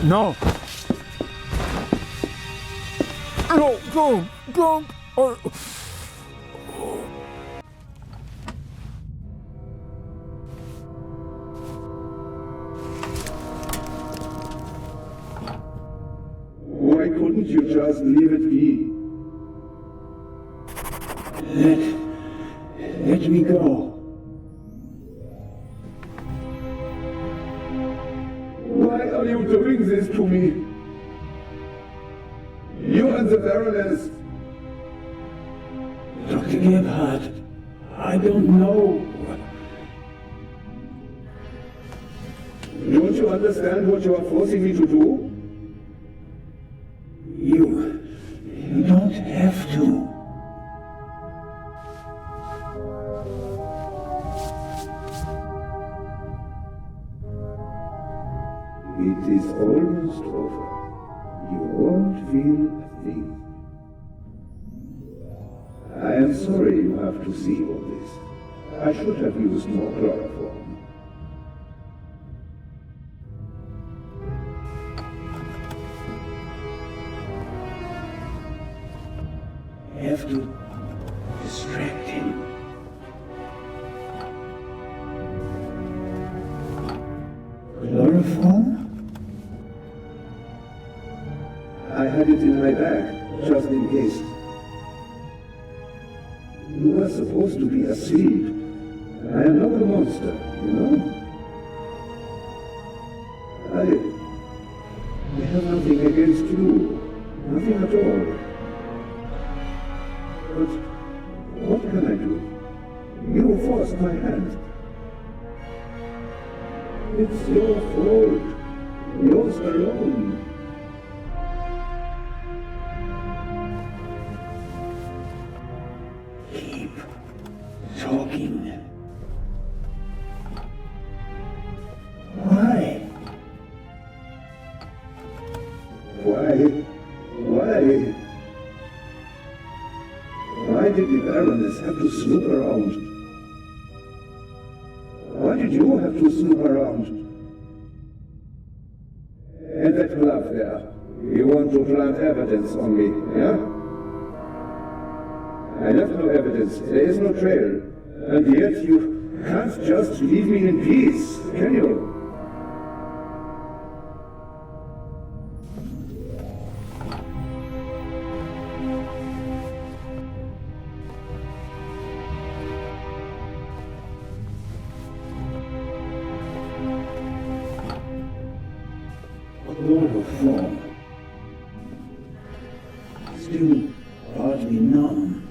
No. No, don't. Why couldn't you just leave it be? Let me go. Why are you doing this to me? You and the Baroness. Dr. Gebhardt, I don't know. Don't you understand what you are forcing me to do? You don't have to. It is almost over. You won't feel a thing. I am sorry you have to see all this. I should have used more chloroform. I have to distract him. Chloroform? I had it in my bag, just in case. You were supposed to be asleep. I am not a monster, you know? I have nothing against you. Nothing at all. But what can I do? You forced my hand. It's your fault. Yours alone. Keep talking. Why? Why? Why did the Baroness have to snoop around? Why did you have to snoop around? And that glove there. You want to plant evidence on me, yeah? I left no evidence. There is no trail. And yet you can't just leave me in peace, can you? Chloroform. Still partly numb.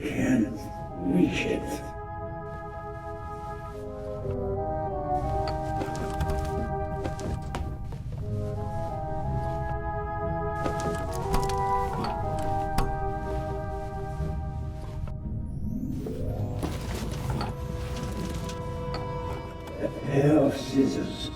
Can't reach it. A pair of scissors.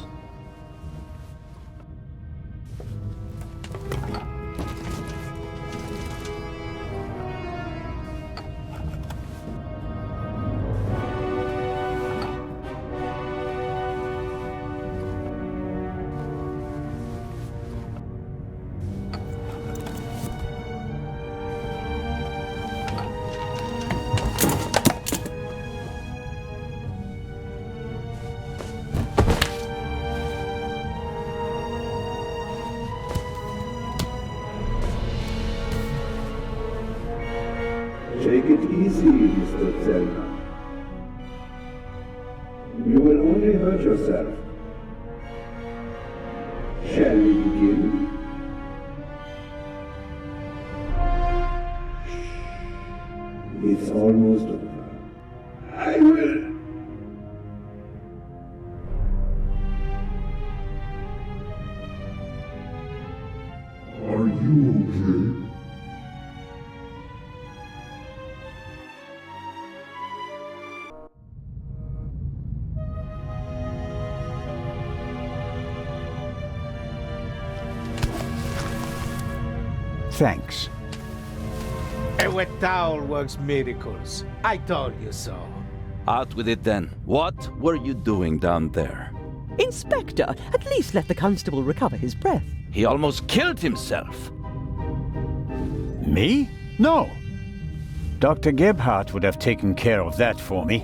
Take it easy, Mr. Zellner. You will only hurt yourself. Shall we begin? It's almost over. I will. Are you okay? Thanks. A wet towel works miracles. I told you so. Out with it then. What were you doing down there? Inspector, at least let the constable recover his breath. He almost killed himself. Me? No. Dr. Gebhardt would have taken care of that for me.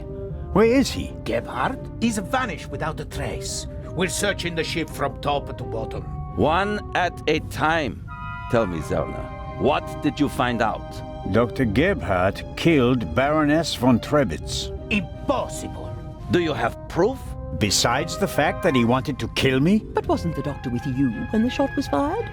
Where is he? Gebhardt? He's vanished without a trace. We're searching the ship from top to bottom. One at a time. Tell me, Zelna, what did you find out? Dr. Gebhardt killed Baroness von Trebitz. Impossible. Do you have proof? Besides the fact that he wanted to kill me? But wasn't the doctor with you when the shot was fired?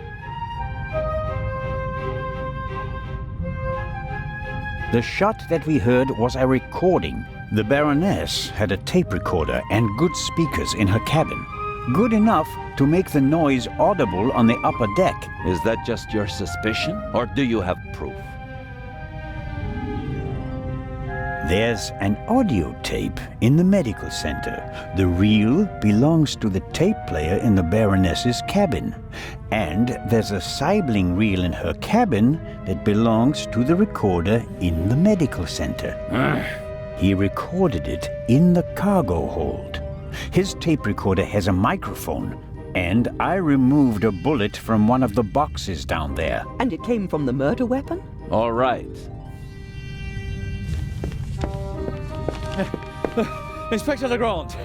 The shot that we heard was a recording. The Baroness had a tape recorder and good speakers in her cabin. Good enough to make the noise audible on the upper deck. Is that just your suspicion, or do you have proof? There's an audio tape in the medical center. The reel belongs to the tape player in the Baroness's cabin. And there's a sibling reel in her cabin that belongs to the recorder in the medical center. He recorded it in the cargo hold. His tape recorder has a microphone, and I removed a bullet from one of the boxes down there. And it came from the murder weapon? All right. Inspector Legrand!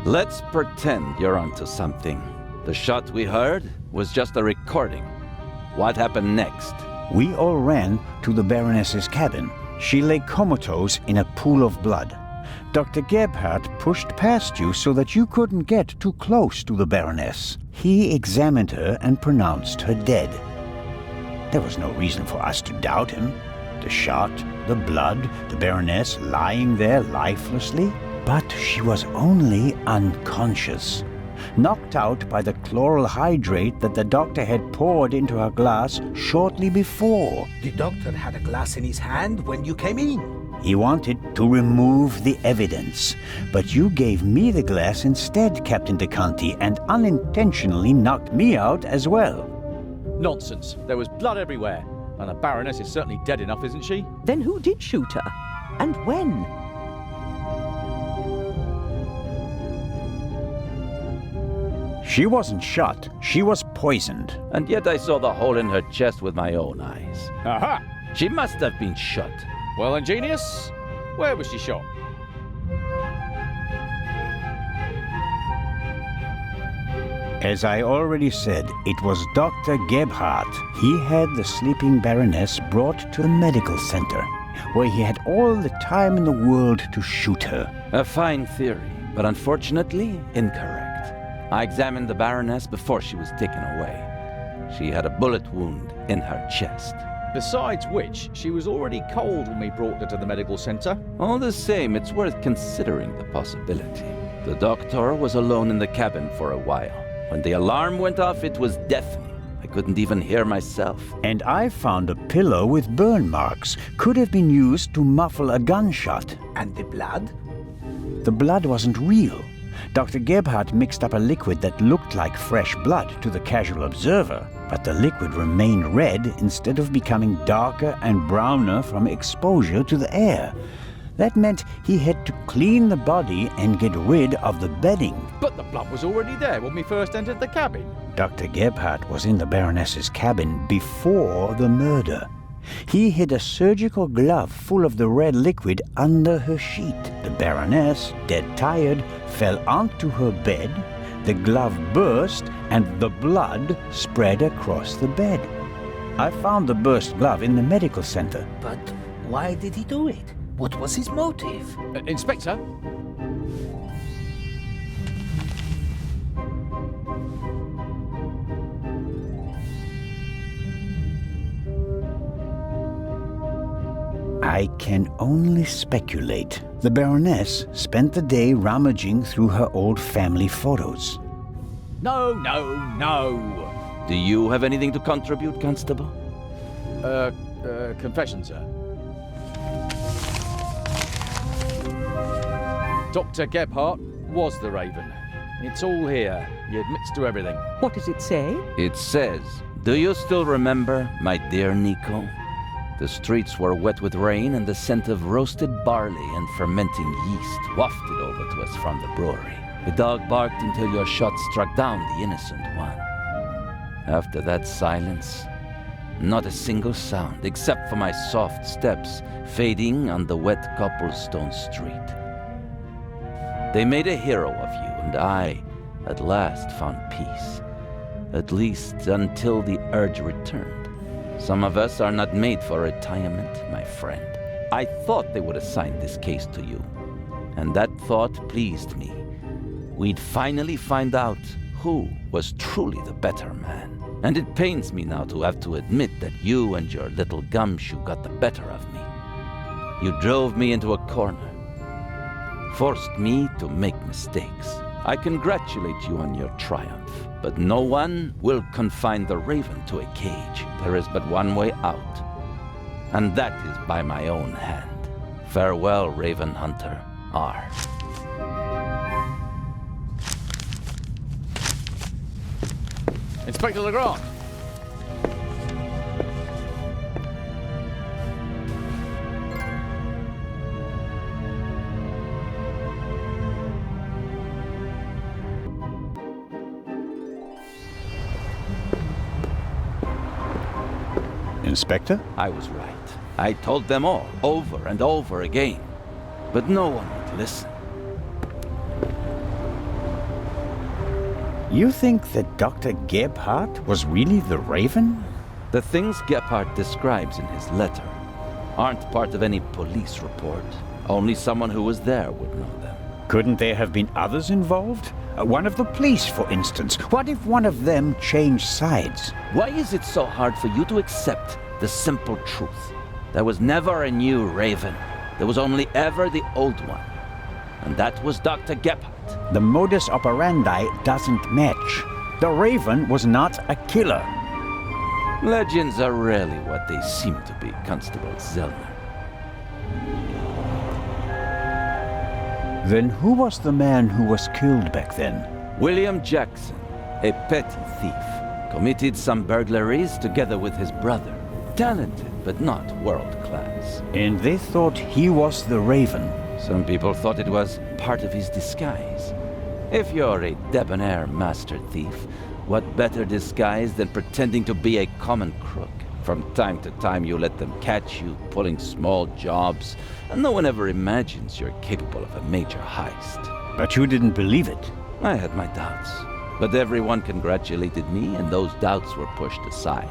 Let's pretend you're onto something. The shot we heard was just a recording. What happened next? We all ran to the Baroness's cabin. She lay comatose in a pool of blood. Dr. Gebhardt pushed past you so that you couldn't get too close to the Baroness. He examined her and pronounced her dead. There was no reason for us to doubt him. The shot, the blood, the Baroness lying there lifelessly. But she was only unconscious, knocked out by the chloral hydrate that the doctor had poured into her glass shortly before. The doctor had a glass in his hand when you came in. He wanted to remove the evidence, but you gave me the glass instead, Captain DeConti, and unintentionally knocked me out as well. Nonsense. There was blood everywhere. And the Baroness is certainly dead enough, isn't she? Then who did shoot her? And when? She wasn't shot. She was poisoned. And yet I saw the hole in her chest with my own eyes. Aha! She must have been shot. Well, ingenious. Where was she shot? As I already said, it was Dr. Gebhardt. He had the sleeping Baroness brought to the medical center, where he had all the time in the world to shoot her. A fine theory, but unfortunately incorrect. I examined the Baroness before she was taken away. She had a bullet wound in her chest. Besides which, she was already cold when we brought her to the medical center. All the same, it's worth considering the possibility. The doctor was alone in the cabin for a while. When the alarm went off, it was deafening. I couldn't even hear myself. And I found a pillow with burn marks. Could have been used to muffle a gunshot. And the blood? The blood wasn't real. Dr. Gebhardt mixed up a liquid that looked like fresh blood to the casual observer, but the liquid remained red instead of becoming darker and browner from exposure to the air. That meant he had to clean the body and get rid of the bedding. But the blood was already there when we first entered the cabin. Dr. Gebhardt was in the Baroness's cabin before the murder. He hid a surgical glove full of the red liquid under her sheet. The Baroness, dead tired, fell onto her bed. The glove burst and the blood spread across the bed. I found the burst glove in the medical center. But why did he do it? What was his motive? Inspector? I can only speculate. The Baroness spent the day rummaging through her old family photos. No. Do you have anything to contribute, Constable? Confession, sir. Dr. Gebhardt was the Raven. It's all here. He admits to everything. What does it say? It says, "Do you still remember, my dear Nico?" The streets were wet with rain, and the scent of roasted barley and fermenting yeast wafted over to us from the brewery. The dog barked until your shot struck down the innocent one. After that silence, not a single sound except for my soft steps fading on the wet cobblestone street. They made a hero of you, and I, at last, found peace. At least until the urge returned. Some of us are not made for retirement, my friend. I thought they would assign this case to you, and that thought pleased me. We'd finally find out who was truly the better man. And it pains me now to have to admit that you and your little gumshoe got the better of me. You drove me into a corner, forced me to make mistakes. I congratulate you on your triumph, but no one will confine the Raven to a cage. There is but one way out, and that is by my own hand. Farewell, Raven Hunter R. Inspector Legrand! Inspector? I was right. I told them all, over and over again. But no one would listen. You think that Dr. Gebhardt was really the Raven? The things Gebhardt describes in his letter aren't part of any police report. Only someone who was there would know them. Couldn't there have been others involved? One of the police, for instance. What if one of them changed sides? Why is it so hard for you to accept the simple truth? There was never a new Raven. There was only ever the old one. And that was Dr. Gebhardt. The modus operandi doesn't match. The Raven was not a killer. Legends are rarely what they seem to be, Constable Zellner. Then who was the man who was killed back then? William Jackson, a petty thief, committed some burglaries together with his brother. Talented, but not world-class. And they thought he was the Raven. Some people thought it was part of his disguise. If you're a debonair master thief, what better disguise than pretending to be a common crook? From time to time you let them catch you pulling small jobs, and no one ever imagines you're capable of a major heist. But you didn't believe it. I had my doubts, but everyone congratulated me, and those doubts were pushed aside.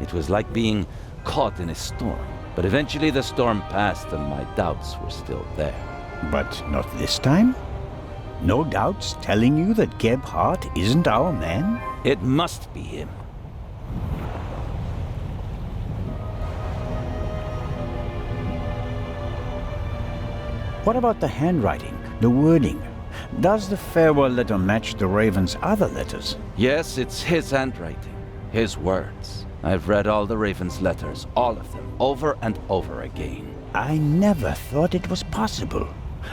It was like being caught in a storm, but eventually the storm passed and my doubts were still there. But not this time? No doubts telling you that Gebhardt isn't our man? It must be him. What about the handwriting, the wording? Does the farewell letter match the Raven's other letters? Yes, it's his handwriting, his words. I've read all the Raven's letters, all of them, over and over again. I never thought it was possible.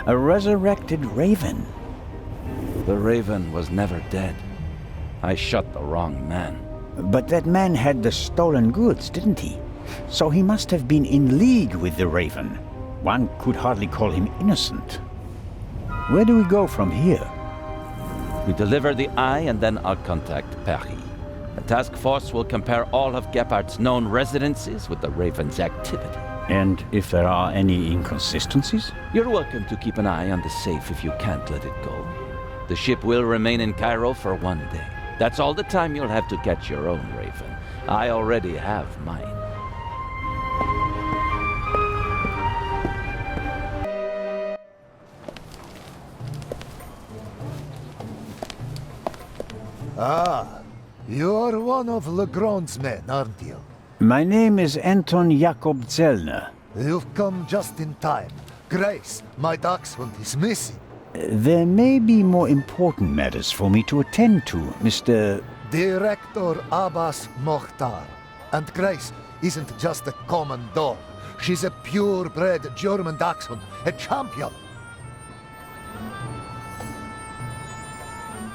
A resurrected Raven. The Raven was never dead. I shot the wrong man. But that man had the stolen goods, didn't he? So he must have been in league with the Raven. One could hardly call him innocent. Where do we go from here? We deliver the eye and then I'll contact Paris. The task force will compare all of Gebhardt's known residences with the Raven's activity. And if there are any inconsistencies? You're welcome to keep an eye on the safe if you can't let it go. The ship will remain in Cairo for 1 day. That's all the time you'll have to catch your own Raven. I already have mine. Ah, you're one of Legrand's men, aren't you? My name is Anton Jakob Zellner. You've come just in time. Grace, my dachshund, is missing. There may be more important matters for me to attend to, Mr. Director Abbas Mokhtar. And Grace isn't just a common dog. She's a purebred German dachshund, a champion.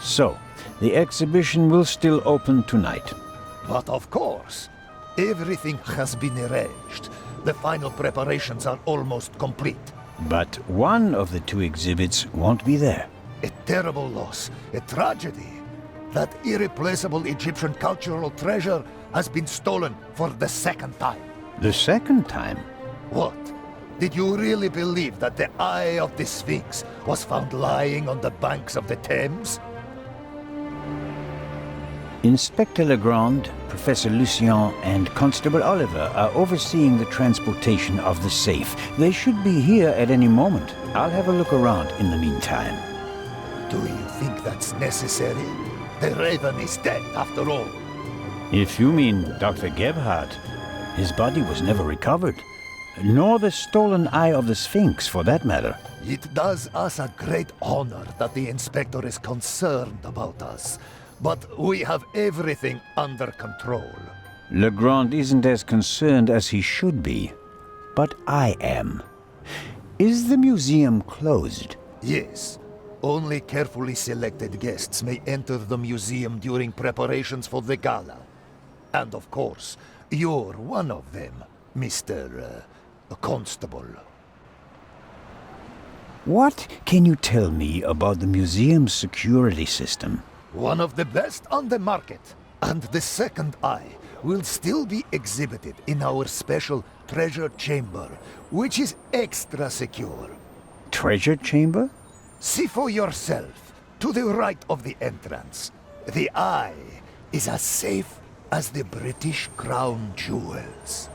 So, the exhibition will still open tonight. But of course, Everything has been arranged. The final preparations are almost complete. But one of the two exhibits won't be there. A terrible loss, a tragedy. That irreplaceable Egyptian cultural treasure has been stolen for the second time. The second time? What? Did you really believe that the eye of the Sphinx was found lying on the banks of the Thames? Inspector Legrand, Professor Lucien, and Constable Oliver are overseeing the transportation of the safe. They should be here at any moment. I'll have a look around in the meantime. Do you think that's necessary? The Raven is dead, after all. If you mean Dr. Gebhardt, his body was never recovered. Nor the stolen eye of the Sphinx, for that matter. It does us a great honor that the Inspector is concerned about us. But we have everything under control. Legrand isn't as concerned as he should be. But I am. Is the museum closed? Yes. Only carefully selected guests may enter the museum during preparations for the gala. And of course, you're one of them, Mr. Constable. What can you tell me about the museum's security system? One of the best on the market. And the second eye will still be exhibited in our special treasure chamber, which is extra secure. Treasure chamber? See for yourself, to the right of the entrance. The eye is as safe as the British Crown jewels.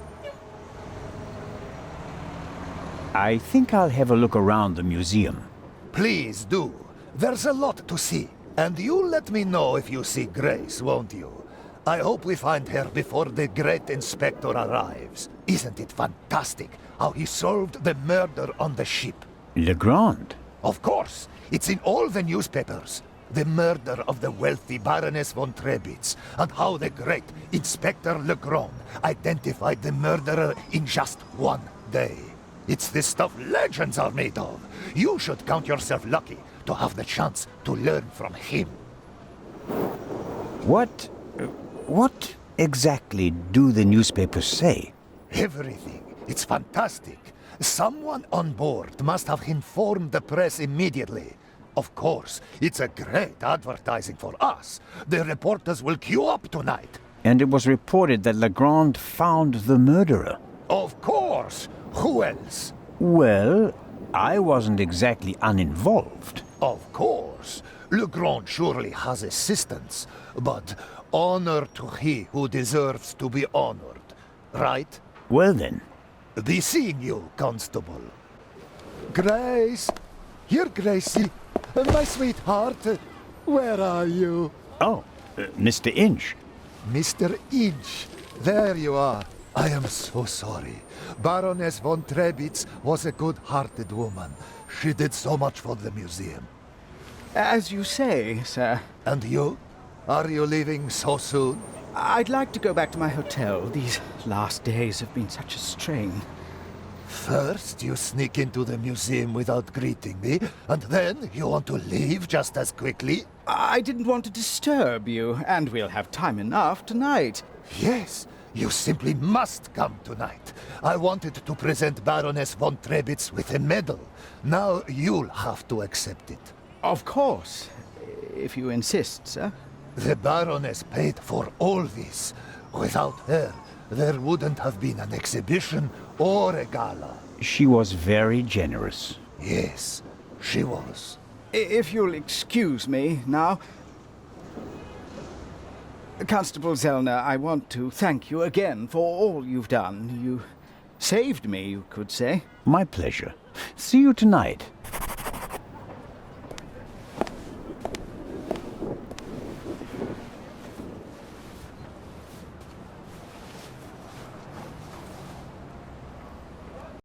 I think I'll have a look around the museum. Please do. There's a lot to see. And you'll let me know if you see Grace, won't you? I hope we find her before the great inspector arrives. Isn't it fantastic how he solved the murder on the ship? Legrand? Of course. It's in all the newspapers. The murder of the wealthy Baroness von Trebitz, and how the great Inspector Legrand identified the murderer in just one day. It's the stuff legends are made of. You should count yourself lucky to have the chance to learn from him. What exactly do the newspapers say? Everything. It's fantastic. Someone on board must have informed the press immediately. Of course, it's a great advertising for us. The reporters will queue up tonight. And it was reported that Legrand found the murderer. Of course. Who else? Well, I wasn't exactly uninvolved. Of course. Legrand surely has assistants, but honor to he who deserves to be honored, right? Well then. Be seeing you, Constable. Grace! Here, Gracie. My sweetheart. Where are you? Oh, Mr. Inch. Mr. Inch. There you are. I am so sorry. Baroness von Trebitz was a good-hearted woman. She did so much for the museum. As you say, sir. And you? Are you leaving so soon? I'd like to go back to my hotel. These last days have been such a strain. First, you sneak into the museum without greeting me, and then you want to leave just as quickly? I didn't want to disturb you, and we'll have time enough tonight. Yes, you simply must come tonight. I wanted to present Baroness von Trebitz with a medal. Now you'll have to accept it. Of course, if you insist, sir. The Baroness paid for all this. Without her, there wouldn't have been an exhibition or a gala. She was very generous. Yes, she was. If you'll excuse me now. Constable Zellner, I want to thank you again for all you've done. You saved me, you could say. My pleasure. See you tonight.